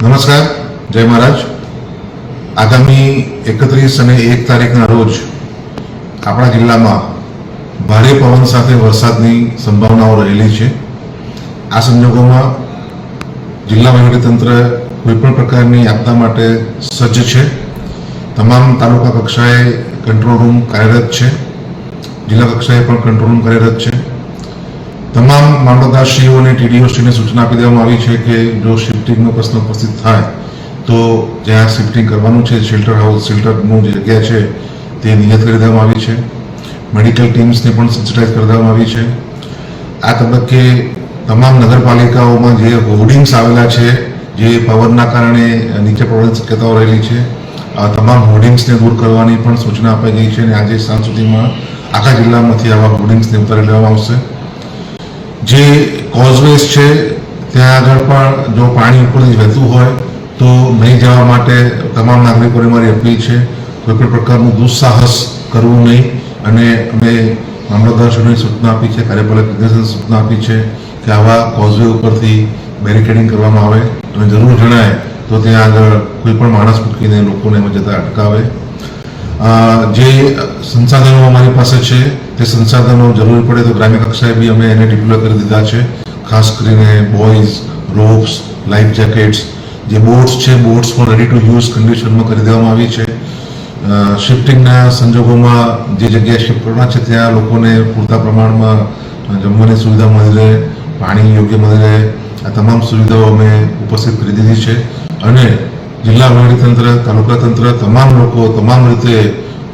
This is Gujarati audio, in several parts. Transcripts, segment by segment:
નમસ્કાર, જય મહારાજ. આગામી 31 અને 1 તારીખના રોજ આપણા જિલ્લામાં ભારે પવન સાથે વરસાદની સંભાવનાઓ રહેલી છે. આ સંજોગોમાં જિલ્લા વહીવટીતંત્ર કોઈપણ પ્રકારની આપદા માટે સજ્જ છે. તમામ તાલુકા કક્ષાએ કંટ્રોલ રૂમ કાર્યરત છે. જિલ્લા કક્ષાએ પણ કંટ્રોલ રૂમ કાર્યરત છે. તમામ મામલતદારશ્રીઓ અને ટીડીઓશ્રીને સૂચના આપી દેવામાં આવી છે કે જો શિફ્ટિંગનો પ્રશ્ન ઉપસ્થિત થાય તો જ્યાં શિફ્ટિંગ કરવાનું છે, શેલ્ટરનું જે જગ્યા છે તે નિયત કરી દેવામાં આવી છે. મેડિકલ ટીમ્સને પણ સેન્સિટાઇઝ કરી દેવામાં આવી છે. આ તબક્કે તમામ નગરપાલિકાઓમાં જે હોર્ડિંગ્સ આવેલા છે, જે પવનના કારણે નીચે પડવાની શક્યતાઓ રહેલી છે, આ તમામ હોર્ડિંગ્સને દૂર કરવાની પણ સૂચના અપાઈ ગઈ છે અને આજે સાંજ સુધીમાં આખા જિલ્લામાંથી આવા હોર્ડિંગ્સને ઉતારી લેવામાં આવશે. જે કોઝવેઝ છે ત્યાં આગળ પણ જો પાણી ઉપરથી વહેતું હોય તો નહીં જવા માટે તમામ નાગરિકોને મારી અપીલ છે. કોઈપણ પ્રકારનું દુસ્સાહસ કરવું નહીં અને અમે મામલતદારશ્રીઓને સૂચના આપી છે, કાર્યપાલક નિર્દેશકને સૂચના આપી છે કે આવા કોઝવે ઉપરથી બેરિકેડિંગ કરવામાં આવે અને જરૂર જણાય તો ત્યાં આગળ કોઈ પણ માણસ મૂકીને લોકોને એમાં જતા અટકાવે. જે સંસાધનો અમારી પાસે છે તે સંસાધનો જરૂર પડે તો ગ્રામ્ય કક્ષાએ બી અમે એને ડિપ્લોય કરી દીધા છે. ખાસ કરીને બોઇઝ, રોપ્સ, લાઈફ જેકેટ્સ, જે બોટ્સ છે, બોટ્સ પણ રેડી ટુ યુઝ કન્ડિશનમાં કરી દેવામાં આવી છે. શિફ્ટિંગના સંજોગોમાં જે જગ્યાએ શિફ્ટ કરવાના છે ત્યાં લોકોને પૂરતા પ્રમાણમાં જમવાની સુવિધા મળી રહે, પાણી યોગ્ય મળી રહે, આ તમામ સુવિધાઓ અમે ઉપસ્થિત કરી દીધી છે. અને જિલ્લા વહીવટીતંત્ર, તાલુકા તંત્ર, તમામ લોકો તમામ રીતે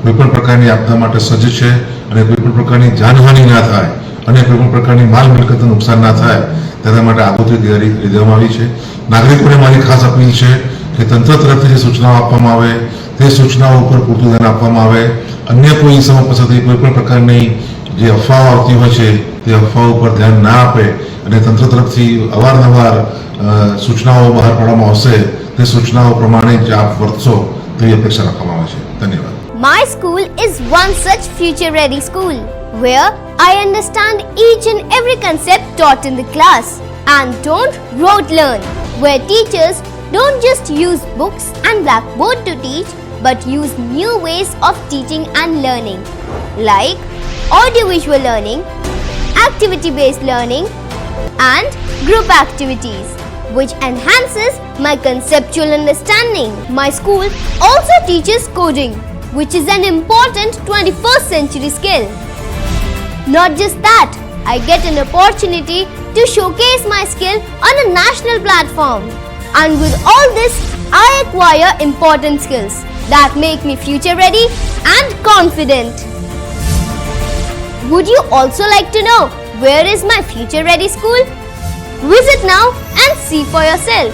કોઈપણ પ્રકારની આપદા માટે સજ્જ છે અને કોઈપણ પ્રકારની જાનહાનિ ના થાય અને કોઈપણ પ્રકારની માલ મિલકતનું નુકસાન ના થાય તેના માટે આગોતરી તૈયારી કરી દેવામાં આવી છે. નાગરિકોને મારી ખાસ અપીલ છે કે તંત્ર તરફથી જે સૂચનાઓ આપવામાં આવે તે સૂચનાઓ ઉપર પૂરતું ધ્યાન આપવામાં આવે. અન્ય કોઈ ઇસમો પાસેથી કોઈપણ પ્રકારની જે અફવાઓ આવતી હોય છે તે અફવાઓ ઉપર ધ્યાન ના આપે અને તંત્ર તરફથી અવારનવાર સૂચનાઓ બહાર પાડવામાં આવશે તે સૂચનાઓ પ્રમાણે જ આપ વર્તશો તેવી અપેક્ષા રાખવામાં આવે છે. ધન્યવાદ. My school is one such future-ready school where I understand each and every concept taught in the class and don't rote learn, where teachers don't just use books and blackboard to teach but use new ways of teaching and learning like audiovisual learning, activity-based learning and group activities, which enhances my conceptual understanding. My school also teaches coding, which is an important 21st century skill. Not just that, I get an opportunity to showcase my skill on a national platform. And with all this, I acquire important skills that make me future ready and confident. Would you also like to know where is my future ready school? Visit now and see for yourself.